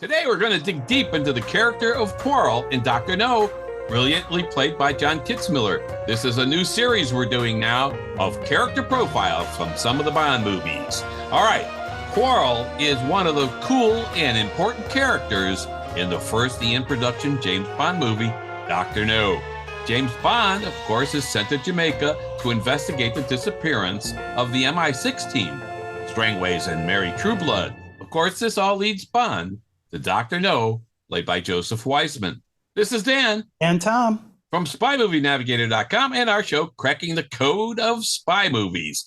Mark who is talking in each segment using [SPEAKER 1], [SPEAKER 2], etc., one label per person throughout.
[SPEAKER 1] Today we're going to dig deep into the character of Quarrel in Dr. No, brilliantly played by John Kitzmiller. This is a new series we're doing now of character profiles from some of the Bond movies. All right, Quarrel is one of the cool and important characters in the first EON Productions James Bond movie, Dr. No. James Bond, of course, is sent to Jamaica to investigate the disappearance of the MI6 team, Strangways and Mary Trueblood. Of course, this all leads Bond to Dr. No, played by Joseph Wiseman. This is Dan.
[SPEAKER 2] And Tom.
[SPEAKER 1] From SpyMovieNavigator.com and our show, Cracking the Code of Spy Movies.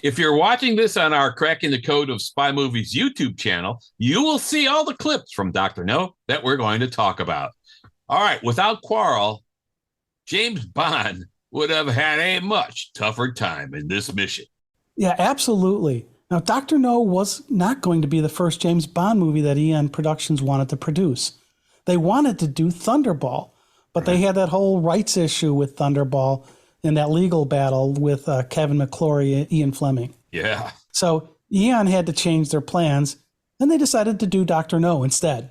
[SPEAKER 1] If you're watching this on our Cracking the Code of Spy Movies YouTube channel, you will see all the clips from Dr. No that we're going to talk about. All right, without Quarrel, James Bond would have had a much tougher time in this mission.
[SPEAKER 2] Yeah, absolutely. Now, Dr. No was not going to be the first James Bond movie that EON Productions wanted to produce. They wanted to do Thunderball, but they had that whole rights issue with Thunderball in that legal battle with Kevin McClory and Ian Fleming.
[SPEAKER 1] Yeah.
[SPEAKER 2] So EON had to change their plans, and they decided to do Dr. No instead.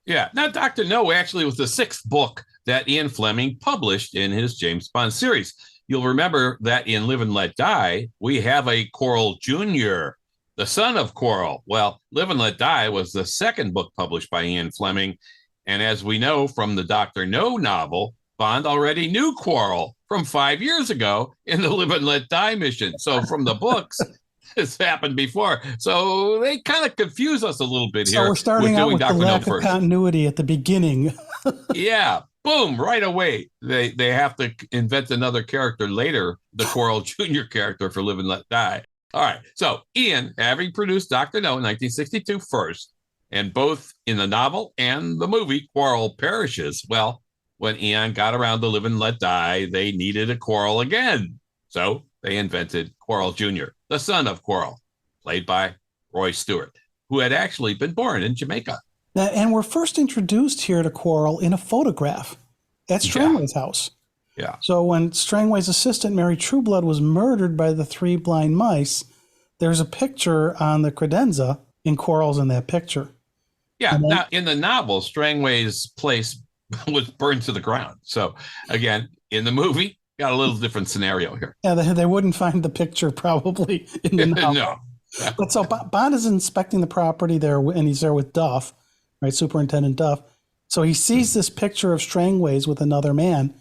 [SPEAKER 1] Yeah. Now, Dr. No actually was the sixth book that Ian Fleming published in his James Bond series. You'll remember that in Live and Let Die, we have a Quarrel Jr., the son of Quarrel. Well, Live and Let Die was the second book published by Ian Fleming. And as we know from the Dr. No novel, Bond already knew Quarrel from 5 years ago in the Live and Let Die mission. So from the books, this happened before. So they kind of confuse us a little bit here.
[SPEAKER 2] So we're starting out with
[SPEAKER 1] Dr.
[SPEAKER 2] the lack of continuity at the beginning.
[SPEAKER 1] Yeah. Boom, right away. They have to invent another character later, the Quarrel Jr. character for Live and Let Die. All right, so Ian, having produced Dr. No in 1962 first, and both in the novel and the movie, Quarrel perishes. Well, when Ian got around to Live and Let Die, they needed a Quarrel again. So they invented Quarrel Jr., the son of Quarrel, played by Roy Stewart, who had actually been born in Jamaica.
[SPEAKER 2] And we're first introduced here to Quarrel in a photograph at Strangway's house.
[SPEAKER 1] Yeah.
[SPEAKER 2] So when Strangway's assistant, Mary Trueblood, was murdered by the three blind mice, there's a picture on the credenza, and Quarrel's in that picture.
[SPEAKER 1] Yeah. Now, in the novel, Strangway's place was burned to the ground. So, again, in the movie, got a little different scenario here.
[SPEAKER 2] Yeah, they wouldn't find the picture probably in the novel.
[SPEAKER 1] No.
[SPEAKER 2] But so Bond is inspecting the property there, and he's there with Duff, right, Superintendent Duff. So he sees this picture of Strangways with another man,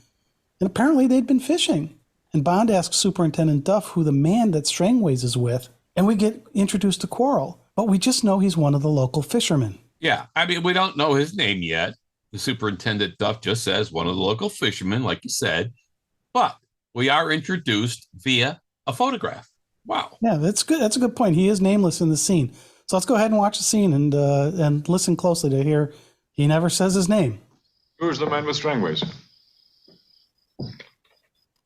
[SPEAKER 2] and apparently they'd been fishing. And Bond asks Superintendent Duff who the man that Strangways is with, and we get introduced to Quarrel, but we just know he's one of the local fishermen.
[SPEAKER 1] Yeah, I mean, we don't know his name yet. The Superintendent Duff just says one of the local fishermen, like you said, but we are introduced via a photograph. Wow.
[SPEAKER 2] Yeah, that's good. That's a good point. He is nameless in the scene. So let's go ahead and watch the scene and listen closely to hear he never says his name.
[SPEAKER 3] Who's the man with Strangways?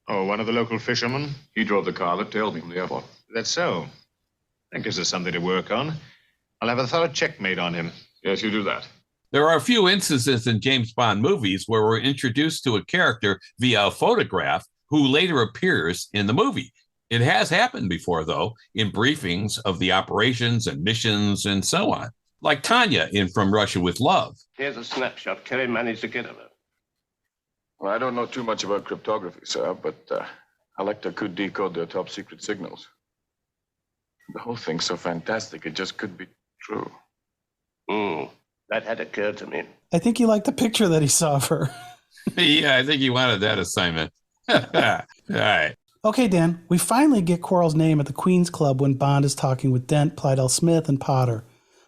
[SPEAKER 3] Oh, one of the local fishermen? He drove the car that tailed me from the airport. That's so. That gives us something to work on. I'll have a thorough check made on him. Yes, you do that.
[SPEAKER 1] There are a few instances in James Bond movies where we're introduced to a character via a photograph who later appears in the movie. It has happened before, though, in briefings of the operations and missions and so on. Like Tanya in From Russia with Love.
[SPEAKER 4] Here's a snapshot Kerry managed to get of it.
[SPEAKER 3] Well, I don't know too much about cryptography, sir, but I like to could decode their top secret signals. The whole thing's so fantastic, it just could be true.
[SPEAKER 4] That had occurred to me.
[SPEAKER 2] I think he liked the picture that he saw of her.
[SPEAKER 1] Yeah, I think he wanted that assignment. All right.
[SPEAKER 2] Okay, Dan, we finally get Quarrel's name at the Queen's Club when Bond is talking with Dent, Plydell Smith, and Potter.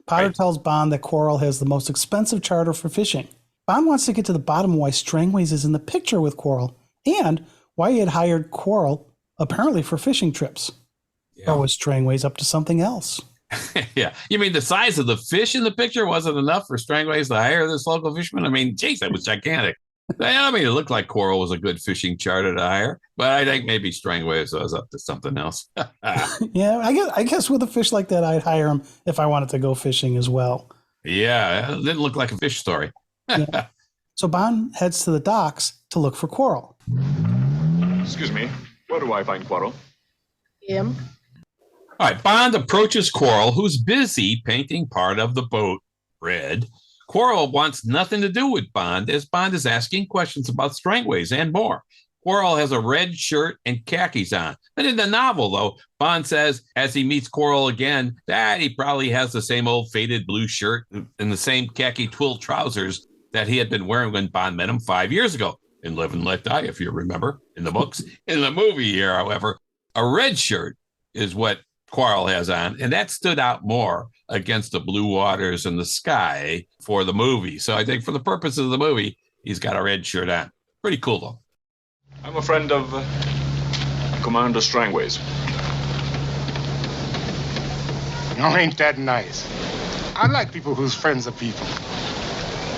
[SPEAKER 2] Potter tells Bond that Quarrel has the most expensive charter for fishing. Bond wants to get to the bottom of why Strangways is in the picture with Quarrel and why he had hired Quarrel apparently for fishing trips. Yeah. Or was Strangways up to something else?
[SPEAKER 1] Yeah. You mean the size of the fish in the picture wasn't enough for Strangways to hire this local fisherman? I mean, geez, that was gigantic. I mean, it looked like Quarrel was a good fishing charter to hire, but I think maybe Strangways was up to something else.
[SPEAKER 2] Yeah, I guess with a fish like that, I'd hire him if I wanted to go fishing as well.
[SPEAKER 1] Yeah, it didn't look like a fish story.
[SPEAKER 2] Yeah. So Bond heads to the docks to look for Quarrel.
[SPEAKER 3] Excuse me, where do I find Quarrel?
[SPEAKER 5] Him.
[SPEAKER 1] All right, Bond approaches Quarrel, who's busy painting part of the boat red. Quarrel wants nothing to do with Bond, as Bond is asking questions about Strangways and more. Quarrel has a red shirt and khakis on. But in the novel, though, Bond says, as he meets Quarrel again, that he probably has the same old faded blue shirt and the same khaki twill trousers that he had been wearing when Bond met him 5 years ago in Live and Let Die, if you remember, in the books. In the movie here, however, a red shirt is what Quarrel has on, and that stood out more against the blue waters and the sky for the movie. So I think for the purposes of the movie, he's got a red shirt on. Pretty cool, though.
[SPEAKER 3] I'm a friend of Commander Strangways.
[SPEAKER 5] Oh, ain't that nice? I like people whose friends are people.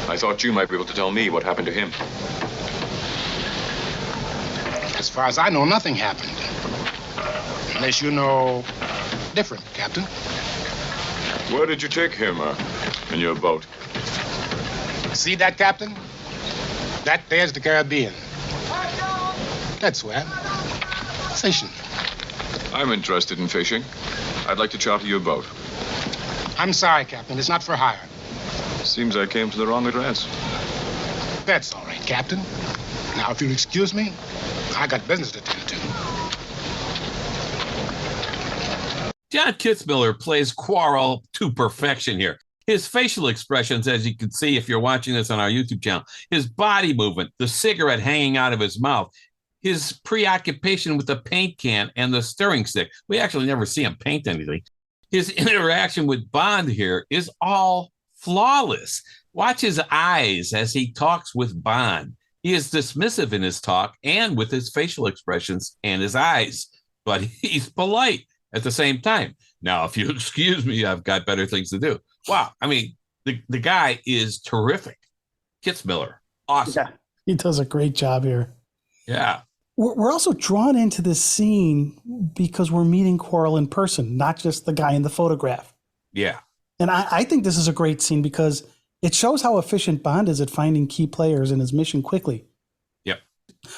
[SPEAKER 3] I thought you might be able to tell me what happened to him.
[SPEAKER 5] As far as I know, nothing happened. Unless you know different, Captain.
[SPEAKER 3] Where did you take him in your boat?
[SPEAKER 5] See that, Captain? That there's the Caribbean. That's where. Fishing.
[SPEAKER 3] I'm interested in fishing. I'd like to charter your boat.
[SPEAKER 5] I'm sorry, Captain. It's not for hire.
[SPEAKER 3] Seems I came to the wrong address.
[SPEAKER 5] That's all right, Captain. Now, if you'll excuse me, I got business to attend to.
[SPEAKER 1] John Kitzmiller plays Quarrel to perfection here. His facial expressions, as you can see if you're watching this on our YouTube channel, his body movement, the cigarette hanging out of his mouth, his preoccupation with the paint can and the stirring stick. We actually never see him paint anything. His interaction with Bond here is all flawless. Watch his eyes as he talks with Bond. He is dismissive in his talk and with his facial expressions and his eyes, but he's polite at the same time. Now, if you excuse me, I've got better things to do. Wow. I mean, the guy is terrific. Kitzmiller. Awesome.
[SPEAKER 2] Yeah, he does a great job here.
[SPEAKER 1] Yeah.
[SPEAKER 2] We're also drawn into this scene because we're meeting Quarrel in person, not just the guy in the photograph.
[SPEAKER 1] Yeah.
[SPEAKER 2] And I think this is a great scene because it shows how efficient Bond is at finding key players in his mission quickly.
[SPEAKER 1] Yep.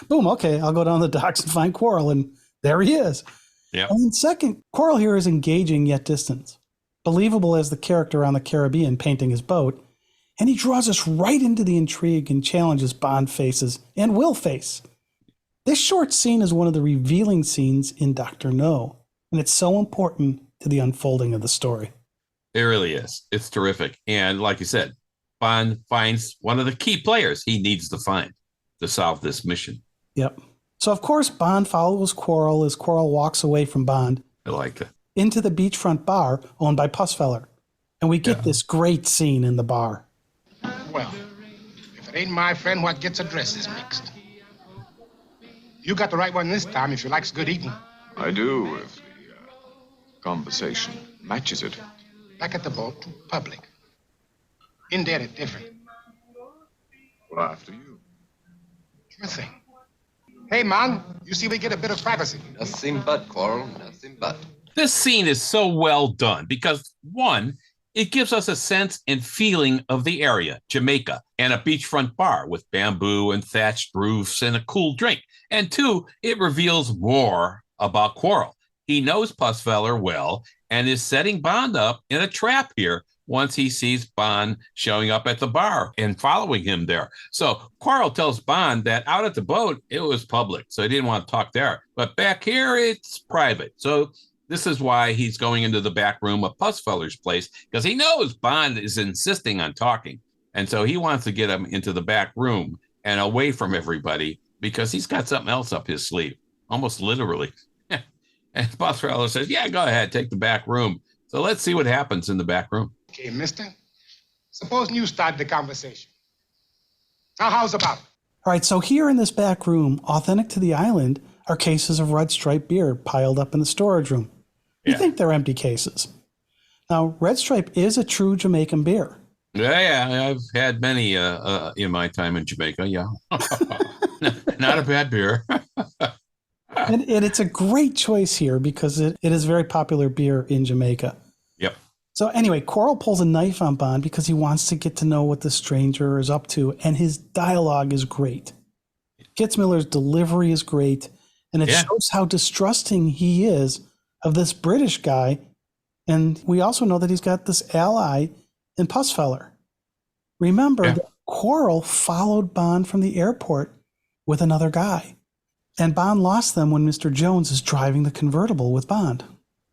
[SPEAKER 2] Boom. Okay, I'll go down the docks and find Quarrel, and there he is.
[SPEAKER 1] Yeah.
[SPEAKER 2] And then second, Quarrel here is engaging yet distant, believable as the character on the Caribbean painting his boat, and he draws us right into the intrigue and challenges Bond faces and will face. This short scene is one of the revealing scenes in Dr. No, and it's so important to the unfolding of the story.
[SPEAKER 1] It really is. It's terrific. And like you said, Bond finds one of the key players he needs to find to solve this mission.
[SPEAKER 2] Yep. So, of course, Bond follows Quarrel as Quarrel walks away from Bond
[SPEAKER 1] I like that.
[SPEAKER 2] into the beachfront bar owned by Pussfeller. And we get this great scene in the bar.
[SPEAKER 5] Well, if it ain't my friend, what gets addresses mixed. You got the right one this time if you likes good eating.
[SPEAKER 3] I do, if the conversation matches it.
[SPEAKER 5] Back at the boat, public. In there, it's different.
[SPEAKER 3] Well, after you.
[SPEAKER 5] Sure thing. Hey, man, you see we get a bit of privacy.
[SPEAKER 6] Nothing but, Quarrel, nothing but.
[SPEAKER 1] This scene is so well done because, one, it gives us a sense and feeling of the area, Jamaica, and a beachfront bar with bamboo and thatched roofs and a cool drink. And two, it reveals more about Quarrel. He knows Pussfeller well and is setting Bond up in a trap here once he sees Bond showing up at the bar and following him there. So Quarrel tells Bond that out at the boat, it was public, so he didn't want to talk there. But back here, it's private. So this is why he's going into the back room of Pussfeller's place, because he knows Bond is insisting on talking. And so he wants to get him into the back room and away from everybody because he's got something else up his sleeve, almost literally. And Pussfeller says, yeah, go ahead, take the back room. So let's see what happens in the back room.
[SPEAKER 5] Okay, mister. Supposing you start the conversation. Now, how's about it?
[SPEAKER 2] All right, so here in this back room, authentic to the island, are cases of Red Stripe beer piled up in the storage room. You think they're empty cases. Now, Red Stripe is a true Jamaican beer.
[SPEAKER 1] Yeah, I've had many in my time in Jamaica, yeah. Not a bad beer.
[SPEAKER 2] And it's a great choice here because it is very popular beer in Jamaica.
[SPEAKER 1] Yep.
[SPEAKER 2] So anyway, Quarrel pulls a knife on Bond because he wants to get to know what the stranger is up to, and his dialogue is great. Kitzmiller's delivery is great, and it shows how distrusting he is of this British guy, and we also know that he's got this ally in Pussfeller. Remember that Quarrel followed Bond from the airport with another guy. And Bond lost them when Mr. Jones is driving the convertible with Bond.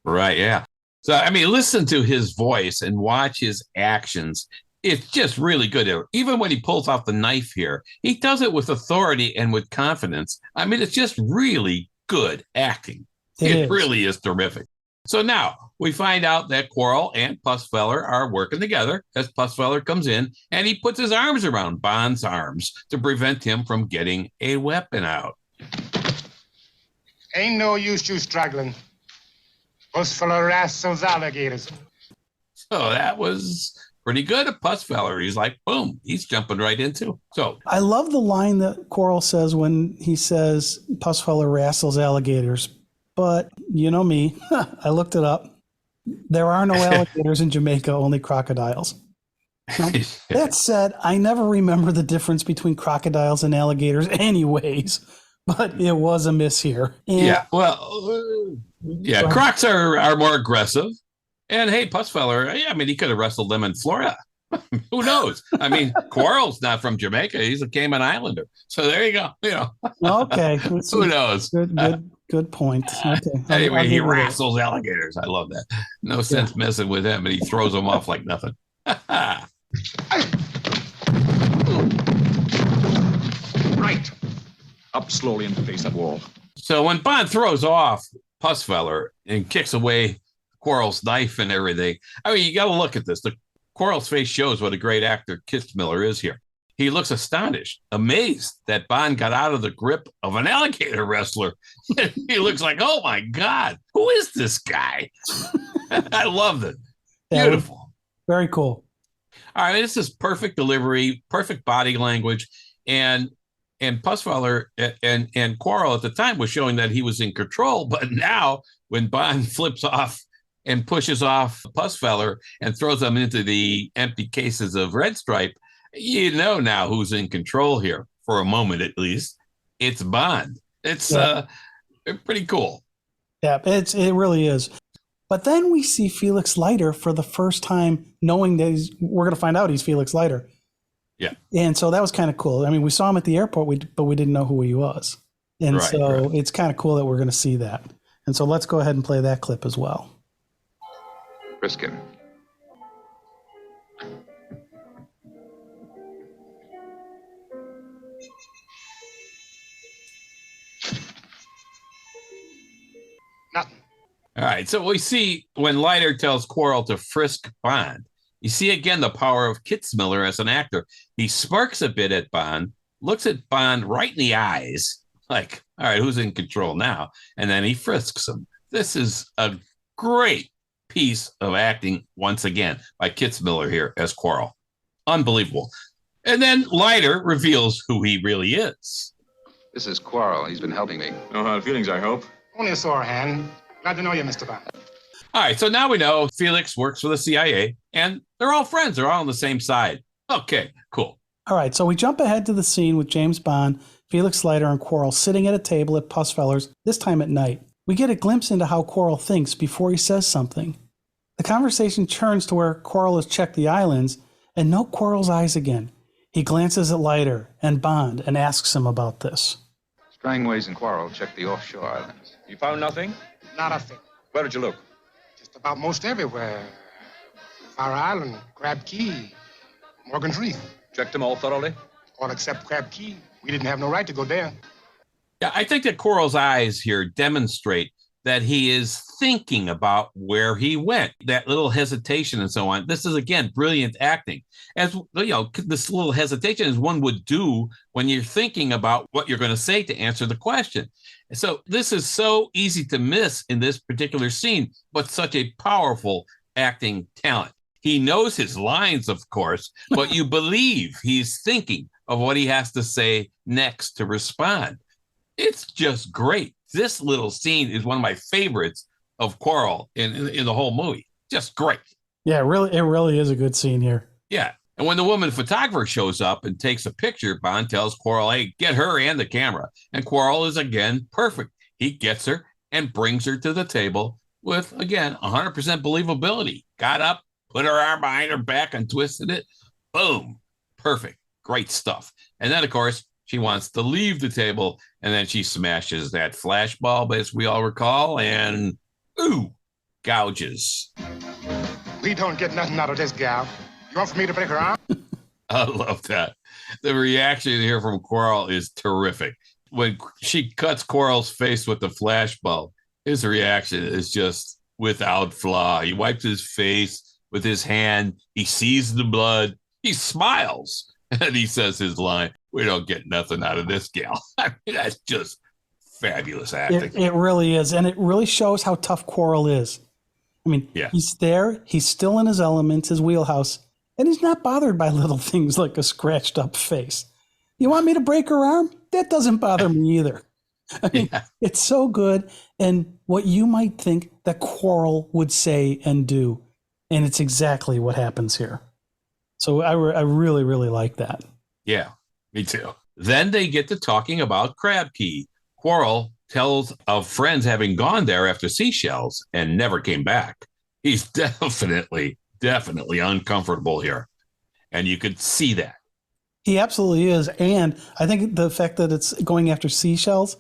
[SPEAKER 1] Right, yeah. So, I mean, listen to his voice and watch his actions. It's just really good. Even when he pulls out the knife here, he does it with authority and with confidence. I mean, it's just really good acting. It really is terrific. So now we find out that Quarrel and Pussfeller are working together as Pussfeller comes in and he puts his arms around Bond's arms to prevent him from getting a weapon out.
[SPEAKER 5] Ain't no use you struggling. Pussfeller wrestles alligators.
[SPEAKER 1] So that was pretty good at Pussfeller. He's like, boom, he's jumping right into. So
[SPEAKER 2] I love the line that Quarrel says when he says Pussfeller wrestles alligators. But you know me, I looked it up. There are no alligators in Jamaica, only crocodiles. Now, that said, I never remember the difference between crocodiles and alligators anyways, but it was a miss here. And
[SPEAKER 1] yeah, well, yeah, crocs are more aggressive. And hey, Pussfeller, I mean, he could have wrestled them in Florida. Who knows? I mean, Quarrel's not from Jamaica. He's a Cayman Islander. So there you go. You know.
[SPEAKER 2] Okay.
[SPEAKER 1] Who knows?
[SPEAKER 2] Good point. Okay.
[SPEAKER 1] Anyway, he wrestles alligators. I love that. No sense messing with him, and he throws them off like nothing.
[SPEAKER 7] Right. Up slowly and face that wall.
[SPEAKER 1] So when Bond throws off Pussfeller and kicks away Quarrel's knife and everything, I mean, you got to look at this. The Quarrel's face shows what a great actor Kitzmiller is here. He looks astonished, amazed that Bond got out of the grip of an alligator wrestler. He looks like, oh my God, who is this guy? I love it. Beautiful.
[SPEAKER 2] Very cool.
[SPEAKER 1] All right, this is perfect delivery, perfect body language, and Pussfeller and Quarrel at the time was showing that he was in control. But now, when Bond flips off and pushes off Pussfeller and throws them into the empty cases of Red Stripe, you know now who's in control here for a moment at least. It's Bond. It's pretty cool.
[SPEAKER 2] Yeah, it really is. But then we see Felix Leiter for the first time, knowing that we're going to find out he's Felix Leiter.
[SPEAKER 1] Yeah.
[SPEAKER 2] And so that was kind of cool. I mean, we saw him at the airport, but we didn't know who he was. And it's kind of cool that we're going to see that. And so let's go ahead and play that clip as well.
[SPEAKER 7] Riskin.
[SPEAKER 5] Nothing.
[SPEAKER 1] All right, so we see when Leiter tells Quarrel to frisk Bond, you see again the power of Kitzmiller as an actor. He smirks a bit at Bond, looks at Bond right in the eyes, like, all right, who's in control now? And then he frisks him. This is a great piece of acting once again by Kitzmiller here as Quarrel. Unbelievable. And then Leiter reveals who he really is.
[SPEAKER 6] This is Quarrel. He's been helping me.
[SPEAKER 7] No hard feelings, I hope.
[SPEAKER 5] Only a sore hand. Glad to know you, Mr. Bond.
[SPEAKER 1] All right, so now we know Felix works for the CIA, and they're all friends. They're all on the same side. Okay, cool.
[SPEAKER 2] All right, so we jump ahead to the scene with James Bond, Felix Leiter, and Quarrel sitting at a table at Pussfeller's, this time at night. We get a glimpse into how Quarrel thinks before he says something. The conversation turns to where Quarrel has checked the islands, and note Quarrel's eyes again. He glances at Leiter and Bond and asks him about this.
[SPEAKER 6] Strangways and Quarrel checked the offshore islands.
[SPEAKER 7] You found nothing?
[SPEAKER 5] Not a thing.
[SPEAKER 7] Where did you look?
[SPEAKER 5] Just about most everywhere. Fire Island, Crab Key, Morgan's Reef.
[SPEAKER 7] Checked them all thoroughly?
[SPEAKER 5] All except Crab Key. We didn't have no right to go there.
[SPEAKER 1] Yeah, I think that Quarrel's eyes here demonstrate that he is thinking about where he went, that little hesitation and so on. This is, again, brilliant acting. As you know, this little hesitation is one would do when you're thinking about what you're going to say to answer the question. So this is so easy to miss in this particular scene, but such a powerful acting talent. He knows his lines, of course, but you believe he's thinking of what he has to say next to respond. It's just great. This little scene is one of my favorites of Quarrel in the whole movie. Just great.
[SPEAKER 2] Yeah, it really is a good scene here.
[SPEAKER 1] Yeah. And when the woman photographer shows up and takes a picture, Bond tells Quarrel, hey, get her and the camera. And Quarrel is, again, perfect. He gets her and brings her to the table with, again, 100% believability. Got up, put her arm behind her back and twisted it. Boom. Perfect. Great stuff. And then, of course, she wants to leave the table, and then she smashes that flashbulb, as we all recall, and ooh, gouges.
[SPEAKER 5] We don't get nothing out of this gal. You want for me to break her arm?
[SPEAKER 1] I love that. The reaction here from Quarrel is terrific. When she cuts Quarrel's face with the flashbulb, his reaction is just without flaw. He wipes his face with his hand. He sees the blood. He smiles. And he says his line, "We don't get nothing out of this gal." I mean, that's just fabulous acting.
[SPEAKER 2] It really is. And it really shows how tough Quarrel is. I mean, he's there. He's still in his element, his wheelhouse. And he's not bothered by little things like a scratched up face. You want me to break her arm? That doesn't bother me either. I mean, it's so good. And what you might think that Quarrel would say and do. And it's exactly what happens here. So I really, really like that.
[SPEAKER 1] Yeah, me too. Then they get to talking about Crab Key. Quarrel tells of friends having gone there after seashells and never came back. He's definitely uncomfortable here. And you could see that.
[SPEAKER 2] He absolutely is. And I think the fact that it's going after seashells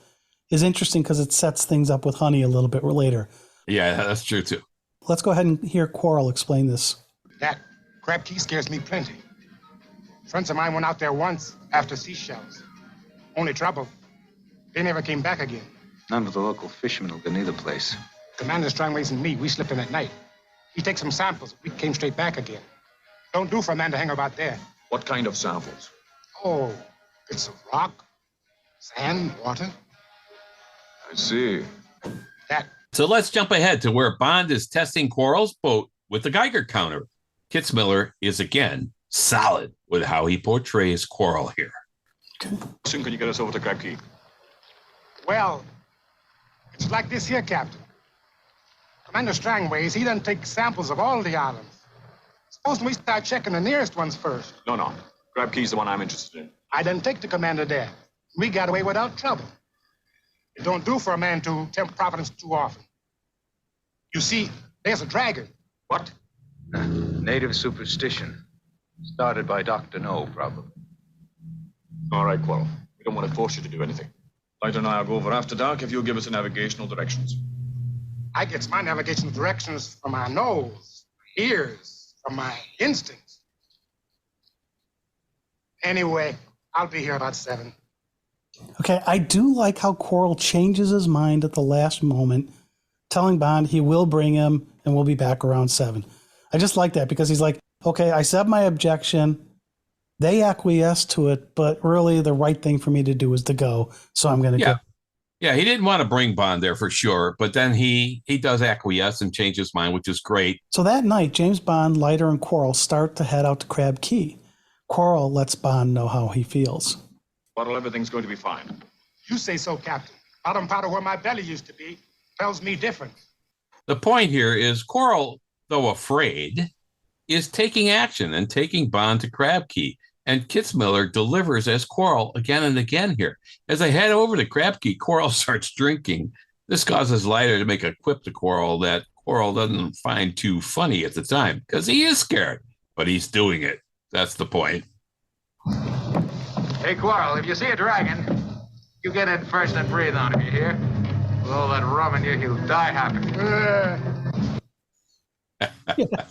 [SPEAKER 2] is interesting because it sets things up with Honey a little bit later.
[SPEAKER 1] Yeah, that's true too.
[SPEAKER 2] Let's go ahead and hear Quarrel explain this.
[SPEAKER 5] That crab key scares me plenty. Friends of mine went out there once after seashells. Only trouble, they never came back again.
[SPEAKER 6] None of the local fishermen will go near the place.
[SPEAKER 5] Commander Strangways and me, we slipped in at night. He takes some samples. We came straight back again. Don't do for a man to hang about there.
[SPEAKER 7] What kind of samples?
[SPEAKER 5] Oh, bits of rock, sand, water.
[SPEAKER 7] I see.
[SPEAKER 5] That.
[SPEAKER 1] So let's jump ahead to where Bond is testing Quarrel's boat with the Geiger counter. Kitzmiller is again solid with how he portrays Quarrel here.
[SPEAKER 3] Soon can you get us over to Crab Key?
[SPEAKER 5] Well, it's like this here, Captain. Commander Strangways, he done take samples of all the islands. Suppose we start checking the nearest ones first.
[SPEAKER 3] No. Crab Key's the one I'm interested in.
[SPEAKER 5] I done take the commander there. We got away without trouble. It don't do for a man to tempt Providence too often. You see, there's a dragon.
[SPEAKER 3] What?
[SPEAKER 6] Native superstition. Started by Dr. No, probably.
[SPEAKER 3] All right, Quarrel. We don't want to force you to do anything.
[SPEAKER 7] Lighter and I'll go over after dark if you'll give us the navigational directions.
[SPEAKER 5] I gets my navigational directions from my nose, my ears, from my instincts. Anyway, I'll be here about 7.
[SPEAKER 2] Okay, I do like how Quarrel changes his mind at the last moment, telling Bond he will bring him and we'll be back around 7. I just like that because he's like, okay, I said my objection. They acquiesce to it, but really the right thing for me to do is to go. So I'm going to go.
[SPEAKER 1] Yeah, he didn't want to bring Bond there for sure, but then he does acquiesce and change his mind, which is great.
[SPEAKER 2] So that night, James Bond, Leiter, and Quarrel start to head out to Crab Key. Quarrel lets Bond know how he feels.
[SPEAKER 3] Bottle, everything's going to be fine.
[SPEAKER 5] You say so, Captain. Bottom part of where my belly used to be tells me different.
[SPEAKER 1] The point here is Quarrel, though afraid, is taking action and taking Bond to Crab Key. And Kitzmiller delivers as Quarrel again and again here. As they head over to Crab Key, Quarrel starts drinking. This causes Leiter to make a quip to Quarrel that Quarrel doesn't find too funny at the time because he is scared, but he's doing it. That's the point.
[SPEAKER 6] Hey, Quarrel, if you see a dragon, you get in first and breathe on him, you hear? With all that rum in you, he'll die happy.
[SPEAKER 2] Yeah,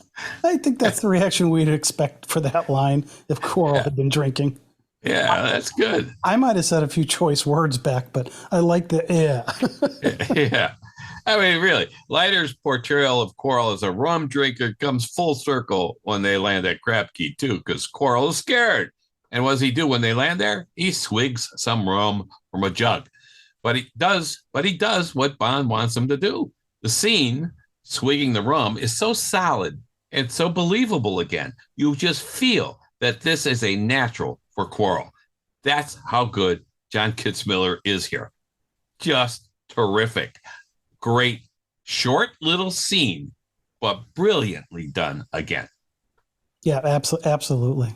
[SPEAKER 2] I think that's the reaction we'd expect for that line if Quarrel had been drinking.
[SPEAKER 1] Yeah, that's good.
[SPEAKER 2] I might have said a few choice words back, but I like the
[SPEAKER 1] Yeah. I mean, really, Leiter's portrayal of Quarrel as a rum drinker comes full circle when they land at Crab Key, too, because Quarrel is scared. And what does he do when they land there? He swigs some rum from a jug. But he does what Bond wants him to do. The scene, swigging the rum, is so solid and so believable again. You just feel that this is a natural for Quarrel. That's how good John Kitzmiller is here. Just terrific. Great, short little scene, but brilliantly done again.
[SPEAKER 2] Yeah, absolutely.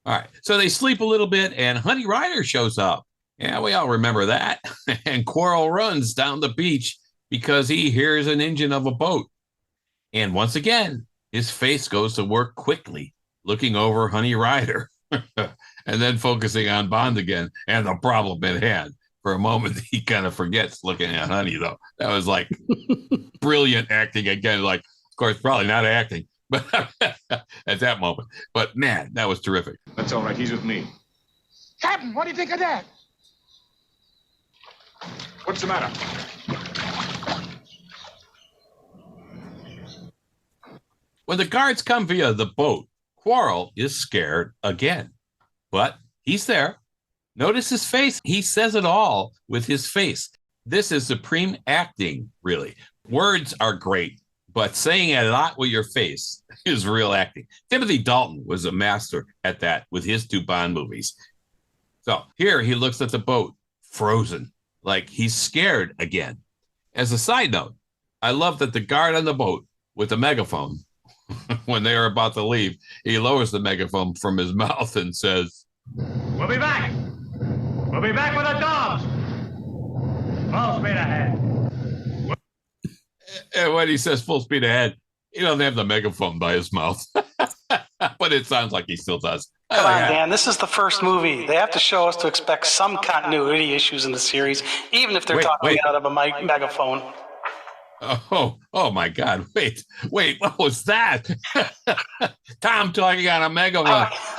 [SPEAKER 1] All right, so they sleep a little bit, and Honey Rider shows up. Yeah, we all remember that. And Quarrel runs down the beach because he hears an engine of a boat. And once again, his face goes to work quickly, looking over Honey Rider. And then focusing on Bond again and the problem at hand. For a moment, he kind of forgets looking at Honey, though. That was like brilliant acting again. Like, of course, probably not acting, but at that moment. But man, that was terrific.
[SPEAKER 3] That's all right. He's with me.
[SPEAKER 5] Captain, what do you think of that?
[SPEAKER 3] What's the matter?
[SPEAKER 1] When the guards come via the boat, Quarrel is scared again. But he's there. Notice his face. He says it all with his face. This is supreme acting, really. Words are great, but saying a lot with your face is real acting. Timothy Dalton was a master at that with his 2 Bond movies. So here he looks at the boat, frozen, like he's scared again. As a side note, I love that the guard on the boat with the megaphone, when they are about to leave, he lowers the megaphone from his mouth and says,
[SPEAKER 8] "We'll be back. We'll be back with the dogs. Full speed ahead."
[SPEAKER 1] And when he says full speed ahead, he doesn't have the megaphone by his mouth. But it sounds like he still does.
[SPEAKER 2] Come on, Dan. This is the first movie. They have to show us to expect some continuity issues in the series, even if they're talking out of a megaphone.
[SPEAKER 1] Oh my God. Wait, what was that? Tom talking on a megaphone.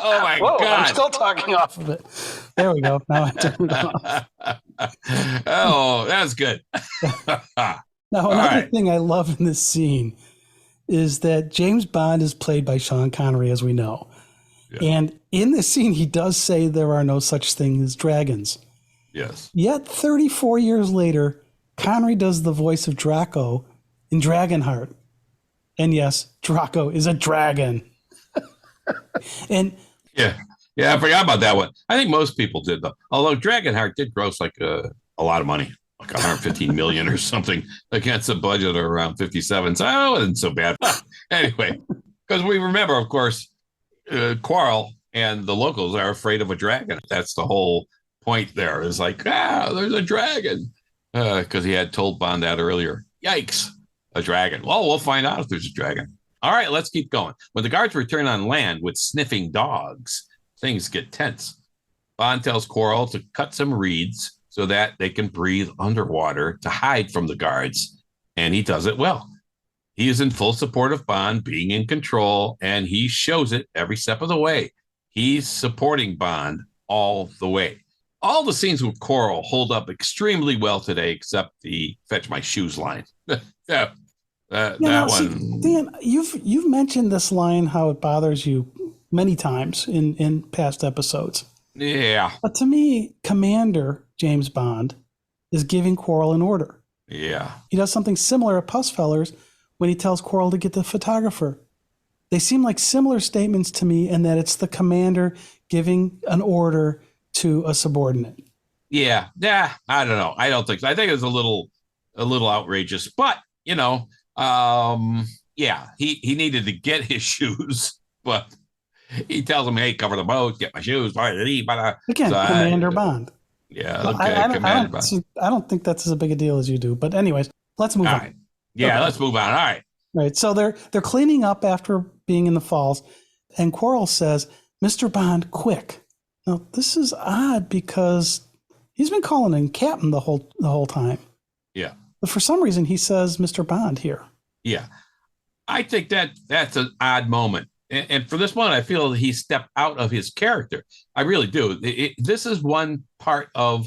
[SPEAKER 1] Oh my God.
[SPEAKER 2] I'm still talking off of it. There we go. Now I turned it off.
[SPEAKER 1] Oh, that's good.
[SPEAKER 2] Now, another thing I love in this scene is that James Bond is played by Sean Connery, as we know. Yeah. And in this scene, he does say there are no such thing as dragons.
[SPEAKER 1] Yes.
[SPEAKER 2] Yet 34 years later, Connery does the voice of Draco in Dragonheart. And yes, Draco is a dragon. And
[SPEAKER 1] yeah, I forgot about that one. I think most people did, though. Although Dragonheart did gross like a lot of money, like 115 million or something against a budget of around 57. So it wasn't so bad. Anyway, because we remember, of course, Quarrel and the locals are afraid of a dragon. That's the whole point there. Is like, there's a dragon. Because he had told Bond that earlier. Yikes, a dragon. Well, we'll find out if there's a dragon. All right, let's keep going. When the guards return on land with sniffing dogs, things get tense. Bond tells Quarrel to cut some reeds so that they can breathe underwater to hide from the guards, and he does it well. He is in full support of Bond being in control, and he shows it every step of the way. He's supporting Bond all the way. All the scenes with Quarrel hold up extremely well today, except the "fetch my shoes" line. That one.
[SPEAKER 2] See, Dan, you've mentioned this line, how it bothers you many times in past episodes.
[SPEAKER 1] Yeah.
[SPEAKER 2] But to me, Commander James Bond is giving Quarrel an order.
[SPEAKER 1] Yeah.
[SPEAKER 2] He does something similar at Pussfellers when he tells Quarrel to get the photographer. They seem like similar statements to me in that it's the commander giving an order to a subordinate.
[SPEAKER 1] Yeah, I don't know. I don't think so. I think it's a little outrageous, but he needed to get his shoes, but he tells him, "Hey, cover the boat, get my shoes." Again,
[SPEAKER 2] so Commander Bond.
[SPEAKER 1] Yeah, okay, Commander Bond.
[SPEAKER 2] I don't think that's as big a deal as you do, but anyways, let's move on.
[SPEAKER 1] Right. Yeah, okay. Let's move on. All right.
[SPEAKER 2] Right. So they're cleaning up after being in the falls, and Quarrel says, "Mr. Bond, quick." Now, this is odd because he's been calling him Captain the whole time.
[SPEAKER 1] Yeah.
[SPEAKER 2] But for some reason, he says Mr. Bond here.
[SPEAKER 1] Yeah. I think that's an odd moment. And for this one, I feel he stepped out of his character. I really do. This is one part of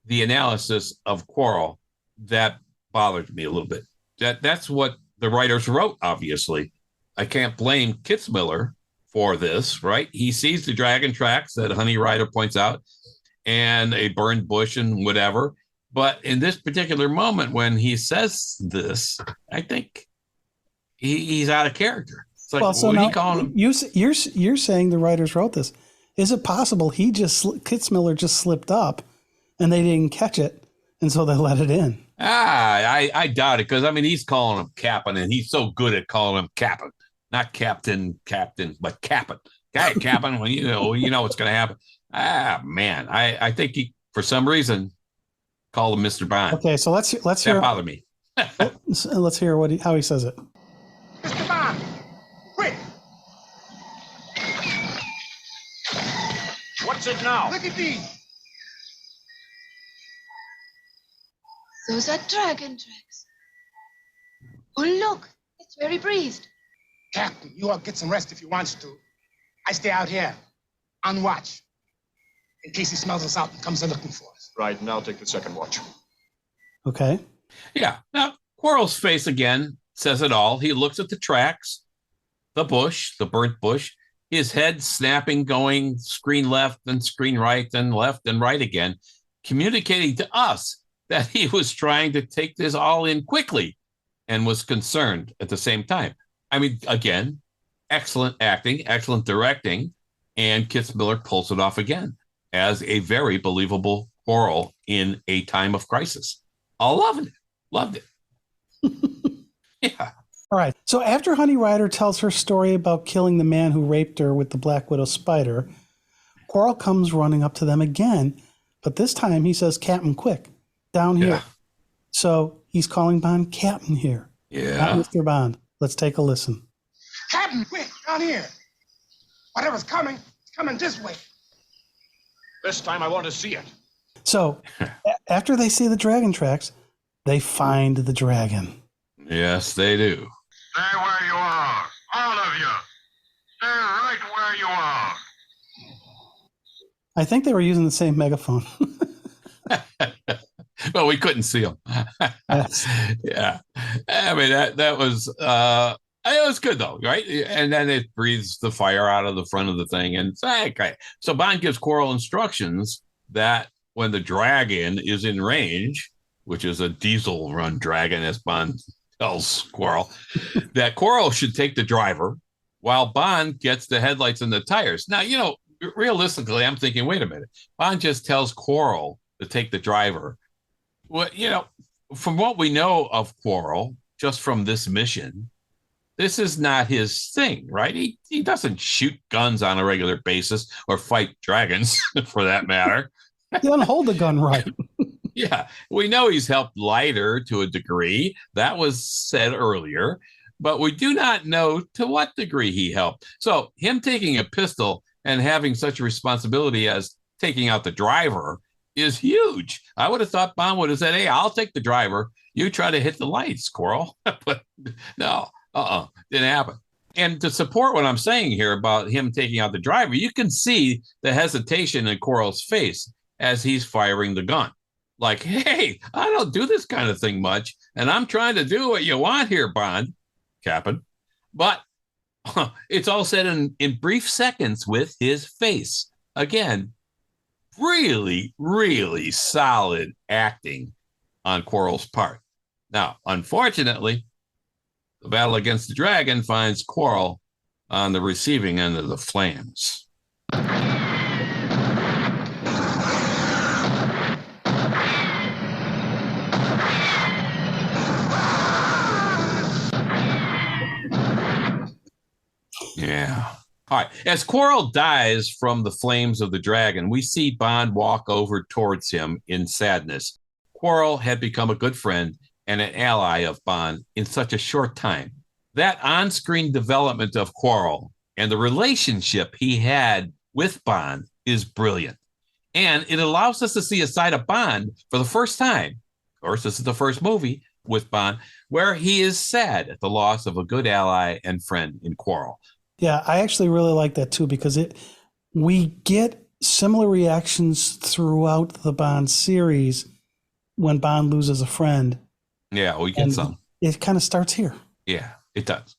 [SPEAKER 1] the analysis of Quarrel that bothered me a little bit. That's what the writers wrote, obviously. I can't blame Kitzmiller for this, right? He sees the dragon tracks that Honey Rider points out and a burned bush and whatever. But in this particular moment, when he says this, I think he's out of character. It's like,
[SPEAKER 2] so
[SPEAKER 1] what are
[SPEAKER 2] now,
[SPEAKER 1] you calling him?
[SPEAKER 2] You're saying the writers wrote this. Is it possible Kitzmiller just slipped up and they didn't catch it, and so they let it in?
[SPEAKER 1] I doubt it, because he's calling him Captain, and he's so good at calling him Captain. Not Captain, but Captain. Captain, when you know what's going to happen. Man, I think he, for some reason, called him Mr. Bond.
[SPEAKER 2] Okay, so let's hear.
[SPEAKER 1] That bothered me.
[SPEAKER 2] Let's hear how he says it.
[SPEAKER 5] Mr. Bond, quick!
[SPEAKER 7] What's it now?
[SPEAKER 5] Look at these.
[SPEAKER 9] Those are dragon tracks. Oh, look, it's where he breathed.
[SPEAKER 5] Captain, you all get some rest if you want to. I stay out here on watch in case he smells us out and comes looking for us.
[SPEAKER 7] Right, and I'll take the second watch.
[SPEAKER 2] Okay.
[SPEAKER 1] Yeah. Now, Quarrel's face again says it all. He looks at the tracks, the bush, the burnt bush, his head snapping, going screen left and screen right and left and right again, communicating to us that he was trying to take this all in quickly and was concerned at the same time. I mean, again, excellent acting, excellent directing, and Kitzmiller pulls it off again as a very believable Quarrel in a time of crisis. I loved it. Loved it. Yeah.
[SPEAKER 2] All right. So after Honey Rider tells her story about killing the man who raped her with the Black Widow spider, Quarrel comes running up to them again, but this time he says, Captain, quick, down here.
[SPEAKER 1] Yeah.
[SPEAKER 2] So he's calling Bond Captain here.
[SPEAKER 1] Yeah.
[SPEAKER 2] Not Mr. Bond. Let's take a listen.
[SPEAKER 5] Captain, quick, down here. Whatever's coming, it's coming this way.
[SPEAKER 7] This time I want to see it.
[SPEAKER 2] So after they see the dragon tracks, they find the dragon.
[SPEAKER 1] Yes, they do.
[SPEAKER 8] Stay where you are. All of you. Stay right where you are.
[SPEAKER 2] I think they were using the same megaphone.
[SPEAKER 1] But we couldn't see them.
[SPEAKER 2] Yes.
[SPEAKER 1] Yeah. I mean, that was, it was good though, right? And then it breathes the fire out of the front of the thing. And it's okay. So Bond gives Quarrel instructions that when the dragon is in range, which is a diesel run dragon, as Bond tells Quarrel, that Quarrel should take the driver while Bond gets the headlights and the tires. Now, you know, realistically, I'm thinking, wait a minute. Bond just tells Quarrel to take the driver. Well, you know, from what we know of Quarrel, just from this mission, this is not his thing, right? He doesn't shoot guns on a regular basis or fight dragons, for that matter.
[SPEAKER 2] He doesn't hold the gun right.
[SPEAKER 1] Yeah, we know he's helped Leiter to a degree. That was said earlier, but we do not know to what degree he helped. So him taking a pistol and having such a responsibility as taking out the driver is huge. I would have thought Bond would have said, hey, I'll take the driver. You try to hit the lights, Quarrel. But no, didn't happen. And to support what I'm saying here about him taking out the driver, you can see the hesitation in Quarrel's face as he's firing the gun. Like, hey, I don't do this kind of thing much, and I'm trying to do what you want here, Bond, Captain. But it's all said in brief seconds with his face. Again, really, really solid acting on Quarrel's part. Now, unfortunately, the battle against the dragon finds Quarrel on the receiving end of the flames. Yeah. All right. As Quarrel dies from the flames of the dragon, we see Bond walk over towards him in sadness. Quarrel had become a good friend and an ally of Bond in such a short time. That on-screen development of Quarrel and the relationship he had with Bond is brilliant. And it allows us to see a side of Bond for the first time. Of course, this is the first movie with Bond where he is sad at the loss of a good ally and friend in Quarrel.
[SPEAKER 2] Yeah, I actually really like that too, because we get similar reactions throughout the Bond series when Bond loses a friend.
[SPEAKER 1] Yeah, we get some.
[SPEAKER 2] It kind of starts here.
[SPEAKER 1] Yeah, it does.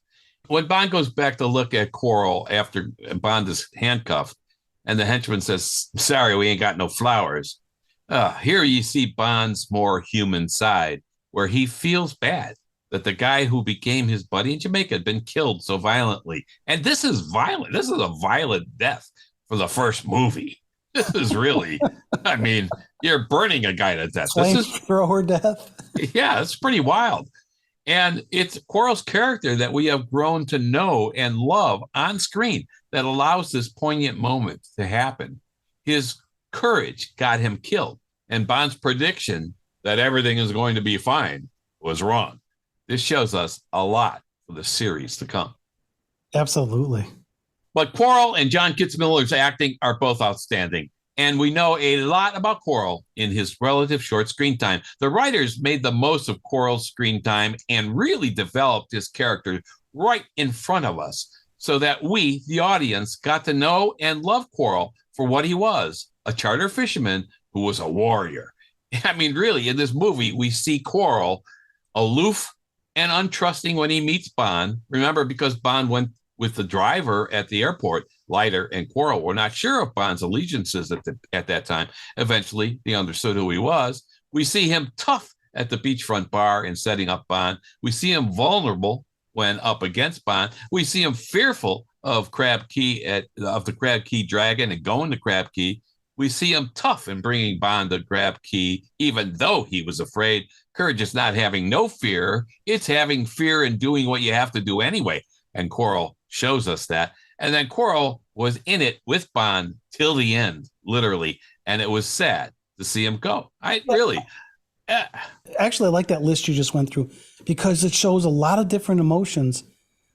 [SPEAKER 1] When Bond goes back to look at Quarrel after Bond is handcuffed, and the henchman says, sorry, we ain't got no flowers. Here you see Bond's more human side, where he feels bad that the guy who became his buddy in Jamaica had been killed so violently. And this is violent. This is a violent death for the first movie. This is really, I mean, you're burning a guy to death.
[SPEAKER 2] Flamethrower death.
[SPEAKER 1] Yeah, it's pretty wild. And it's Quarrel's character that we have grown to know and love on screen that allows this poignant moment to happen. His courage got him killed, and Bond's prediction that everything is going to be fine was wrong. This shows us a lot for the series to come.
[SPEAKER 2] Absolutely.
[SPEAKER 1] But Quarrel and John Kitzmiller's acting are both outstanding. And we know a lot about Quarrel in his relative short screen time. The writers made the most of Quarrel's screen time and really developed his character right in front of us so that we, the audience, got to know and love Quarrel for what he was, a charter fisherman who was a warrior. I mean, really, in this movie, we see Quarrel aloof and untrusting when he meets Bond. Remember, because Bond went with the driver at the airport, Leiter and Quarrel were not sure of Bond's allegiances at that time. Eventually, he understood who he was. We see him tough at the beachfront bar in setting up Bond. We see him vulnerable when up against Bond. We see him fearful of the Crab Key dragon and going to Crab Key. We see him tough in bringing Bond the Crab Key, even though he was afraid. Courage is not having no fear. It's having fear in doing what you have to do anyway. And Quarrel shows us that. And then Quarrel was in it with Bond till the end, literally. And it was sad to see him go. Actually,
[SPEAKER 2] I like that list you just went through because it shows a lot of different emotions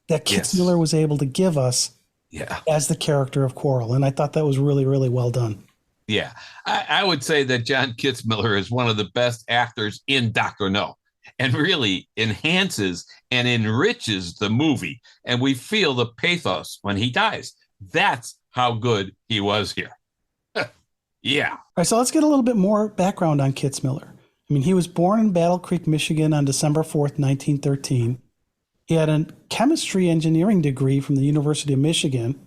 [SPEAKER 2] that Kitzmiller was able to give us as the character of Quarrel. And I thought that was really, really well done.
[SPEAKER 1] Yeah, I would say that John Kitzmiller is one of the best actors in Dr. No and really enhances and enriches the movie. And we feel the pathos when he dies. That's how good he was here. Yeah.
[SPEAKER 2] All right, so let's get a little bit more background on Kitzmiller. I mean, he was born in Battle Creek, Michigan on December 4th, 1913. He had a chemistry engineering degree from the University of Michigan.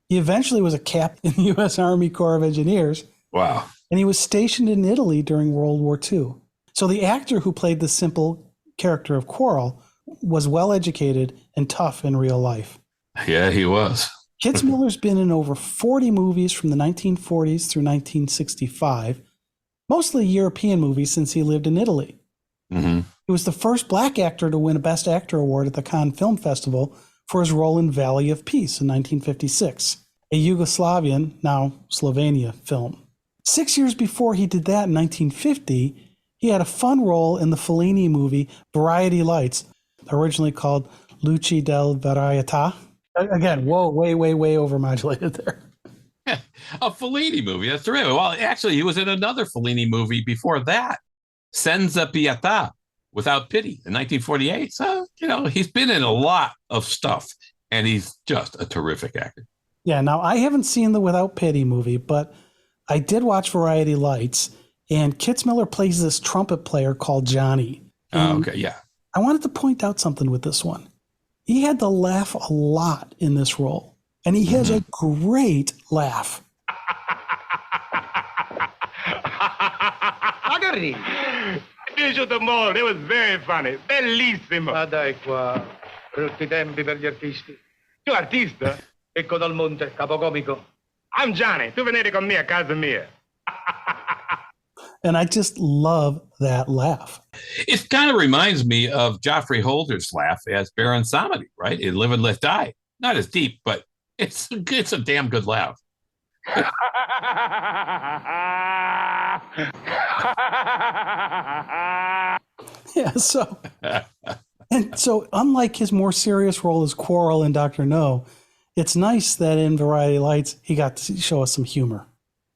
[SPEAKER 2] He eventually was a captain in the U.S. Army Corps of Engineers.
[SPEAKER 1] Wow.
[SPEAKER 2] And he was stationed in Italy during World War II. So the actor who played the simple character of Quarrel was well-educated and tough in real life.
[SPEAKER 1] Yeah, he was.
[SPEAKER 2] Kitzmiller's been in over 40 movies from the 1940s through 1965, mostly European movies since he lived in Italy.
[SPEAKER 1] Mm-hmm.
[SPEAKER 2] He was the first black actor to win a Best Actor award at the Cannes Film Festival for his role in Valley of Peace in 1956, a Yugoslavian, now Slovenia, film. 6 years before he did that in 1950, he had a fun role in the Fellini movie Variety Lights, originally called Luci del Varietà. Again, whoa, way overmodulated there.
[SPEAKER 1] A Fellini movie, that's terrific. Well, actually, he was in another Fellini movie before that, Senza Pietà, Without Pity, in 1948. So, he's been in a lot of stuff, and he's just a terrific actor.
[SPEAKER 2] Yeah, now I haven't seen the Without Pity movie, but I did watch Variety Lights, and Kitzmiller plays this trumpet player called Johnny.
[SPEAKER 1] Okay, yeah.
[SPEAKER 2] I wanted to point out something with this one. He had to laugh a lot in this role, and he has a great laugh.
[SPEAKER 5] Piaciuto molto, it was very funny, bellissimo.
[SPEAKER 6] Ma dai qua, brutti tempi per gli artisti.
[SPEAKER 5] Tu artista?
[SPEAKER 6] Ecco dal monte, capocomico.
[SPEAKER 5] I'm Johnny, tu venite con me a casa mia.
[SPEAKER 2] And I just love that laugh.
[SPEAKER 1] It kind of reminds me of Geoffrey Holder's laugh as Baron Samedi, right? In Live and Let Die. Not as deep, but it's a damn good laugh.
[SPEAKER 2] Yeah, so unlike his more serious role as Quarrel in Dr. No, it's nice that in Variety Lights he got to show us some humor.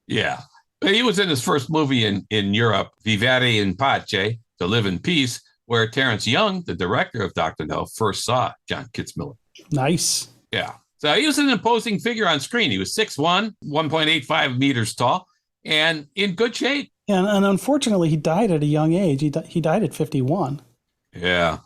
[SPEAKER 1] Yeah. He was in his first movie in Europe, Vivere in Pace, To Live in Peace, where Terrence Young, the director of Dr. No, first saw John Kitzmiller.
[SPEAKER 2] Nice.
[SPEAKER 1] Yeah. So he was an imposing figure on screen. He was 6'1", 1.85 meters tall, and in good shape.
[SPEAKER 2] And unfortunately, he died at a young age. He died at 51.
[SPEAKER 1] Yeah,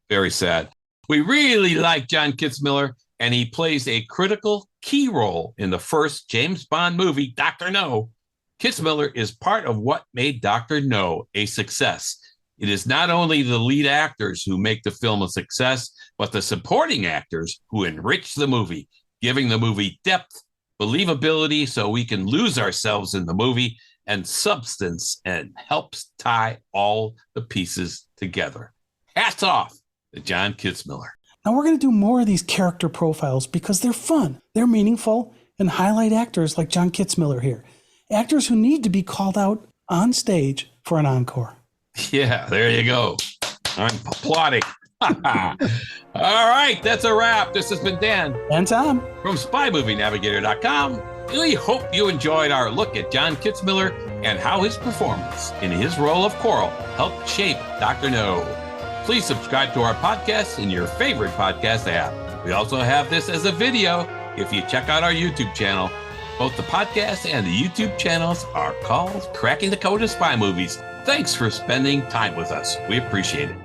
[SPEAKER 1] very sad. We really like John Kitzmiller, and he plays a critical key role in the first James Bond movie, Dr. No. Kitzmiller is part of what made Dr. No a success. It is not only the lead actors who make the film a success, but the supporting actors who enrich the movie, giving the movie depth, believability, so we can lose ourselves in the movie, and substance, and helps tie all the pieces together. Hats off to John Kitzmiller.
[SPEAKER 2] Now we're going to do more of these character profiles because they're fun, they're meaningful, and highlight actors like John Kitzmiller here. Actors who need to be called out on stage for an encore.
[SPEAKER 1] Yeah, there you go. I'm applauding. All All right, that's a wrap. This has been Dan
[SPEAKER 2] And Tom.
[SPEAKER 1] from SpyMovieNavigator.com. We hope you enjoyed our look at John Kitzmiller and how his performance in his role of Quarrel helped shape Dr. No. Please subscribe to our podcast in your favorite podcast app. We also have this as a video if you check out our YouTube channel. Both the podcast and the YouTube channels are called Cracking the Code of Spy Movies. Thanks for spending time with us. We appreciate it.